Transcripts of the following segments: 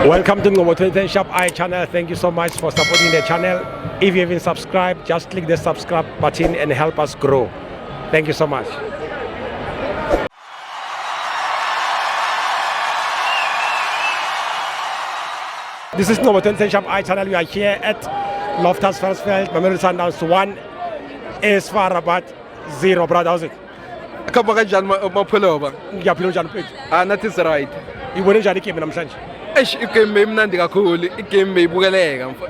Welcome to Ngobo 2010 Shop Eye channel. Thank you so much for supporting the channel. If you haven't subscribed, just click the subscribe button and help us grow. Thank you so much. This is Ngobo 2010 Shop Eye channel. We are here at Loftus Versfeld, Mamelodi Sundowns 1, AS FAR Rabat 0. Brother, how's it? Khamba kanjani mapholoba? Ngiyaphila njani mfethu? Nathi is right. Ibone njani igame namhlanje? Igame beyimnandi kakhulu, igame beyibukeleka mfo.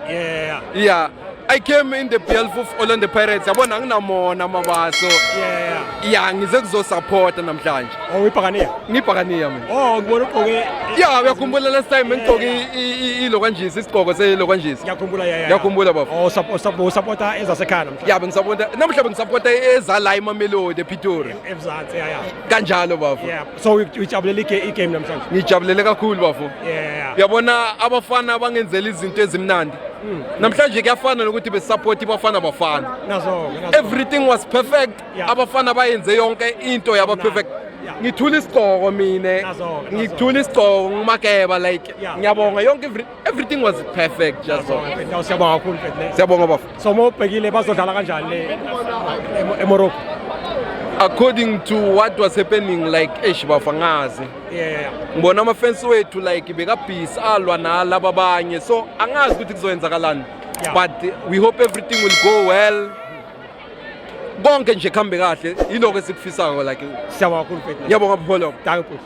Yeah. I came in the behalf of Orlando Pirates. Yabona nginamona mabaso. Yeah, ngize kuzosupport namhlanje. Oh, uyibhakaniya? Ngibhakaniya mina. Oh, ngibona ugqoke. Yeah, uyakhumbula last time ngigqoke ilokwanjisi, isigqoko selokwanjisi. Ngiyakhumbula Ngiyakhumbula bafo. Oh, supporter ezasekhaya namhlanje. Yeah, bengisupporta. Namhlanje bengisupporta ezala iMamelodi ePitori. Emzansi, Kanjalo bafo. Yeah. So ujabulele igame namhlanje. Ngijabulele kakhulu bafo. Yeah. Uyabona abafana abangenzela izinto ezimnandi. Namhlanje kuyafana nokuthi besupport ibafana bafana. Nazo. Everything was perfect. Yeah. Abafana bayenze yonke into yaba perfect. Yeah. Ngithula isigqoko mina. Ngithula isigqoko ngimakeba like ngiyabonga yonke everything was perfect just so. Siyabonga kakhulu mfethu. Siyabonga bafo. So mawubhekile bazodlala kanjani le eMorocco? According to what was happening like bafangazi. Yeah. Ngibona ama fans wethu like bekabhisi alwa nalabo abanye so angazi ukuthi kuzoyenzakalani. But we hope everything will go well. Bonke nje khambe kahle iloko esikufisako like Siyabonga kakhulu mfethu. Ngiyabonga Pholo. Thank you.